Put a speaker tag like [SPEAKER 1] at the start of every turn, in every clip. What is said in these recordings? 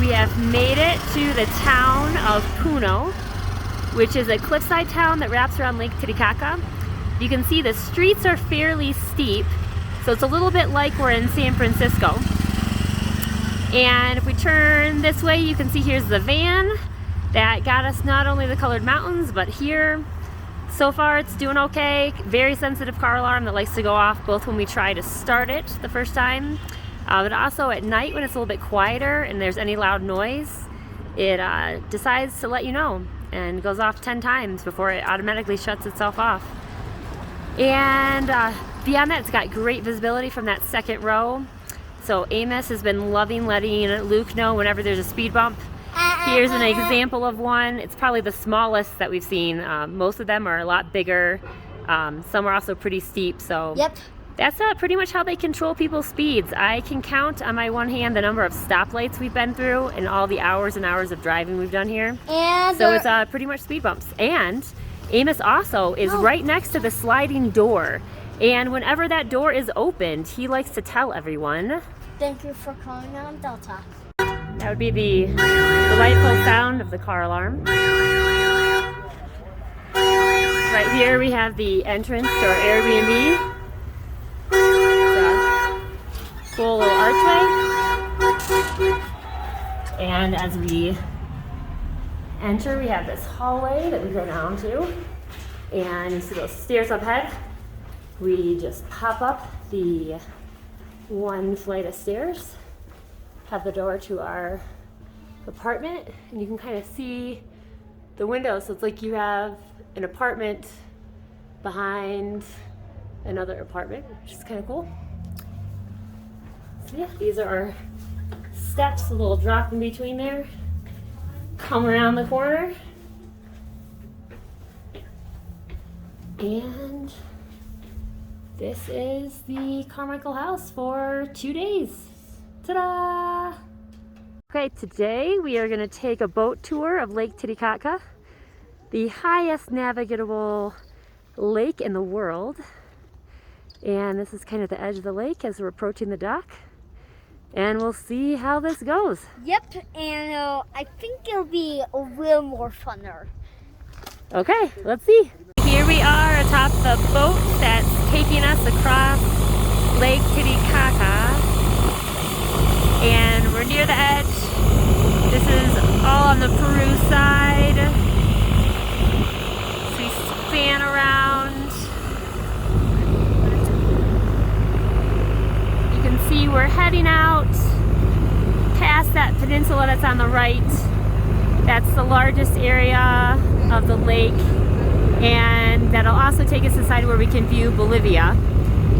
[SPEAKER 1] We have made it to the town of Puno, which is a cliffside town that wraps around Lake Titicaca. You can see the streets are fairly steep, so it's a little bit like we're in San Francisco. And if we turn this way, you can see here's the van that got us not only the colored mountains, but here. So far it's doing okay. Very sensitive car alarm that likes to go off both when we try to start it the first time, but also at night when it's a little bit quieter and there's any loud noise, it decides to let you know and goes off 10 times before it automatically shuts itself off. And beyond that, it's got great visibility from that second row. So Amos has been loving letting Luke know whenever there's a speed bump. Here's an example of one. It's probably the smallest that we've seen. Most of them are a lot bigger. Some are also pretty steep. So
[SPEAKER 2] yep.
[SPEAKER 1] That's pretty much how they control people's speeds. I can count on my one hand the number of stoplights we've been through and all the hours and hours of driving we've done here.
[SPEAKER 2] And
[SPEAKER 1] so it's pretty much speed bumps. And Amos also is right next to the sliding door. And whenever that door is opened, he likes to tell everyone,
[SPEAKER 2] "Thank you for calling on Delta."
[SPEAKER 1] That would be the delightful sound of the car alarm. Right here we have the entrance to our Airbnb. It's a cool little archway. And as we enter, we have this hallway that we go down to. And you see those stairs up ahead. We just pop up the one flight of stairs, have the door to our apartment, and you can kind of see the windows. So it's like you have an apartment behind another apartment, which is kind of cool. So yeah, these are our steps, a little drop in between there. Come around the corner. And this is the Carmichael house for 2 days. Ta-da! Okay, today we are going to take a boat tour of Lake Titicaca, the highest navigable lake in the world. And this is kind of the edge of the lake as we're approaching the dock. And we'll see how this goes.
[SPEAKER 2] Yep, and I think it'll be a little more funner.
[SPEAKER 1] Okay, let's see. Here we are atop the boat that's taking us across Lake Titicaca. And we're near the edge. This is all on the Peru side. So we span around. You can see we're heading out past that peninsula that's on the right. That's the largest area of the lake. And that'll also take us inside where we can view Bolivia.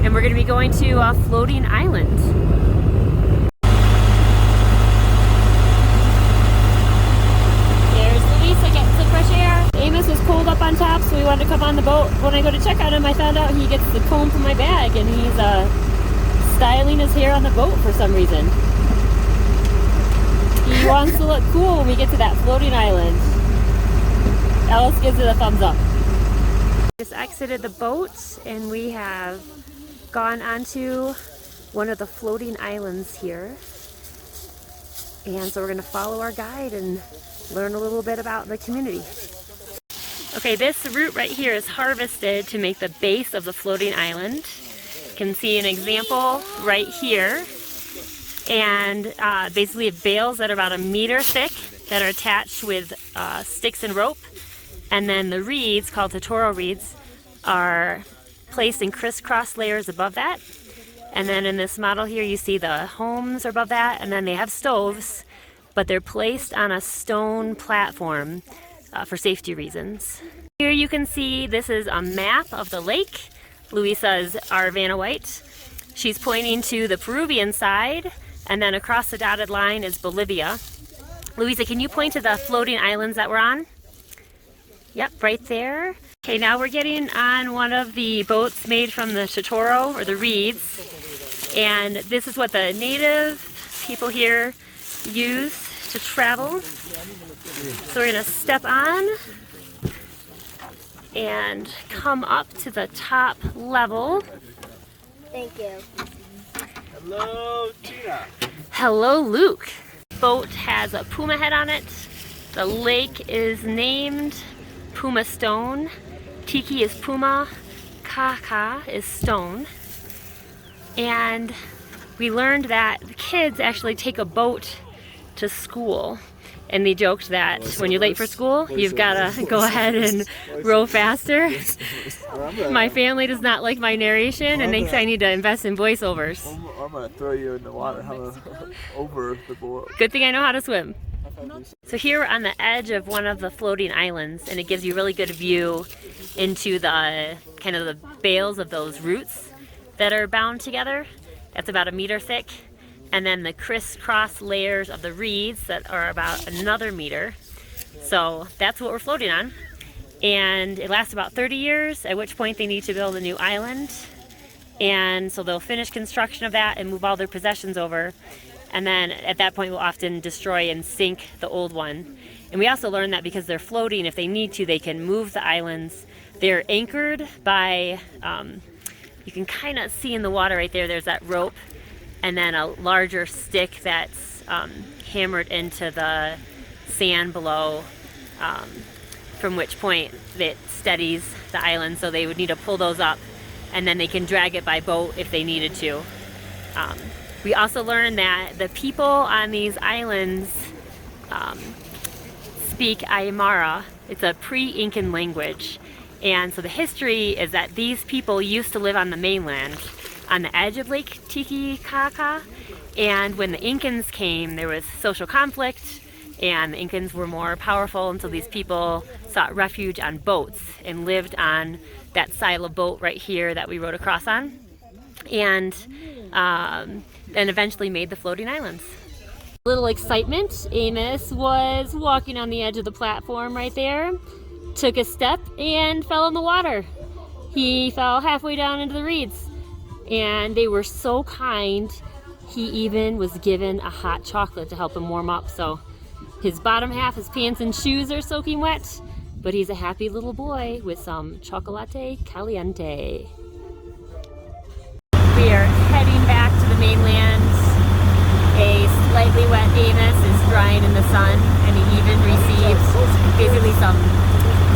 [SPEAKER 1] And we're going to be going to a floating island. There's Luisa getting some fresh air. Amos was cold up on top, so we wanted to come on the boat. When I go to check on him, I found out he gets the comb from my bag, and he's styling his hair on the boat for some reason. He wants to look cool when we get to that floating island. Alice gives it a thumbs up. Just exited the boat and we have gone onto one of the floating islands here. And so we're going to follow our guide and learn a little bit about the community. Okay, this root right here is harvested to make the base of the floating island. You can see an example right here. And basically bales that are about 1 meter thick that are attached with sticks and rope. And then the reeds, called Totoro reeds, are placed in crisscross layers above that. And then in this model here, you see the homes are above that, and then they have stoves, but they're placed on a stone platform for safety reasons. Here you can see this is a map of the lake. Luisa is our Vanna White. She's pointing to the Peruvian side, and then across the dotted line is Bolivia. Luisa, can you point to the floating islands that we're on? Yep, right there. Okay, now we're getting on one of the boats made from the Totoro, or the reeds. And this is what the native people here use to travel. So we're going to step on and come up to the top level.
[SPEAKER 2] Thank you.
[SPEAKER 3] Hello, Tina.
[SPEAKER 1] Hello, Luke. boat has a puma head on it. The lake is named Puma Stone. Tiki is puma, Caca is stone. And we learned that the kids actually take a boat to school. And they joked that when you're late for school, you've got to go ahead and row faster. My family does not like my narration and thinks I need to invest in voiceovers.
[SPEAKER 3] I'm going to throw you in the water over the boat.
[SPEAKER 1] Good thing I know how to swim. So here we're on the edge of one of the floating islands, and it gives you a really good view into the kind of the bales of those roots that are bound together. That's about 1 meter thick. And then the crisscross layers of the reeds that are about another meter. So that's what we're floating on. And it lasts about 30 years, at which point they need to build a new island. And so they'll finish construction of that and move all their possessions over. And then at that point we'll often destroy and sink the old one. And we also learned that because they're floating, if they need to, they can move the islands. They're anchored by, you can kind of see in the water right there, there's that rope. And then a larger stick that's hammered into the sand below, from which point it steadies the island, so they would need to pull those up, and then they can drag it by boat if they needed to. We also learned that the people on these islands speak Aymara. It's a pre-Incan language, and so the history is that these people used to live on the mainland on the edge of Lake Titicaca, and when the Incans came, there was social conflict, and the Incans were more powerful, and so these people sought refuge on boats and lived on that silo boat right here that we rode across on, and eventually made the floating islands. A little excitement. Amos was walking on the edge of the platform right there, took a step and fell in the water. He fell halfway down into the reeds. And they were so kind, he even was given a hot chocolate to help him warm up. So his bottom half, his pants and shoes are soaking wet, but he's a happy little boy with some chocolate caliente. We are heading back to the mainland. A slightly wet Amos is drying in the sun, and he even receives basically some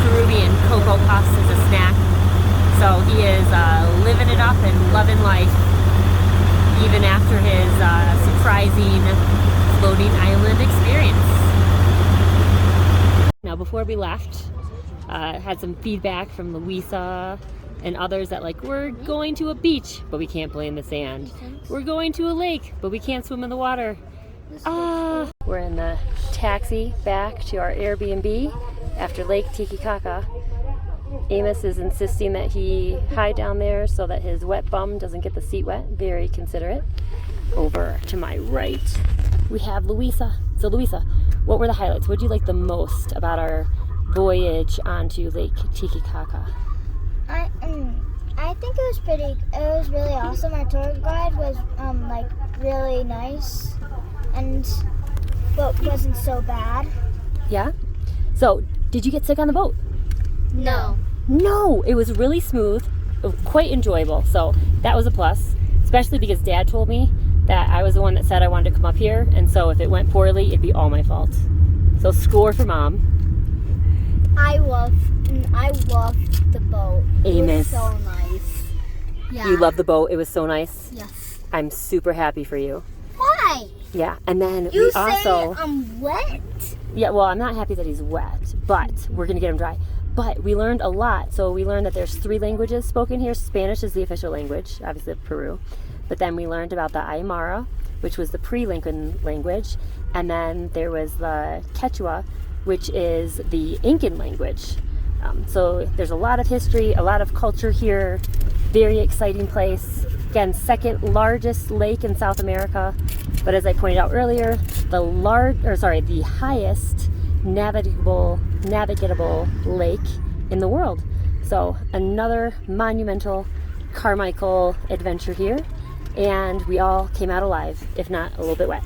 [SPEAKER 1] Peruvian cocoa puffs as a snack. So he is living it up and loving life, even after his surprising floating island experience. Now, before we left, had some feedback from Louisa and others that we're going to a beach, but we can't play in the sand. We're going to a lake, but we can't swim in the water. We're in the taxi back to our Airbnb after Lake Titicaca. Amos is insisting that he hide down there so that his wet bum doesn't get the seat wet. Very considerate. Over to my right, we have Louisa. So Louisa, what were the highlights? What did you like the most about our voyage onto Lake Titicaca?
[SPEAKER 2] I think it was really awesome. Our tour guide was really nice, but wasn't so bad.
[SPEAKER 1] Yeah? So, did you get sick on the boat?
[SPEAKER 2] No.
[SPEAKER 1] No, it was really smooth, quite enjoyable, so that was a plus, especially because Dad told me that I was the one that said I wanted to come up here, and so if it went poorly, it'd be all my fault. So score for Mom.
[SPEAKER 2] I loved the boat. It
[SPEAKER 1] Amos.
[SPEAKER 2] was so nice. Yeah.
[SPEAKER 1] You loved the boat, it was so nice?
[SPEAKER 2] Yes.
[SPEAKER 1] I'm super happy for you.
[SPEAKER 2] Why?
[SPEAKER 1] Yeah, and then
[SPEAKER 2] You
[SPEAKER 1] we
[SPEAKER 2] say
[SPEAKER 1] also...
[SPEAKER 2] I'm wet?
[SPEAKER 1] Yeah, well, I'm not happy that he's wet, but we're gonna get him dry. But we learned a lot. So we learned that there's 3 languages spoken here. Spanish is the official language, obviously of Peru. But then we learned about the Aymara, which was the pre-Incan language. And then there was the Quechua, which is the Incan language. So there's a lot of history, a lot of culture here. Very exciting place. Again, second largest lake in South America. But as I pointed out earlier, the highest navigable lake in the world. So another monumental Carmichael adventure here, and we all came out alive, if not a little bit wet.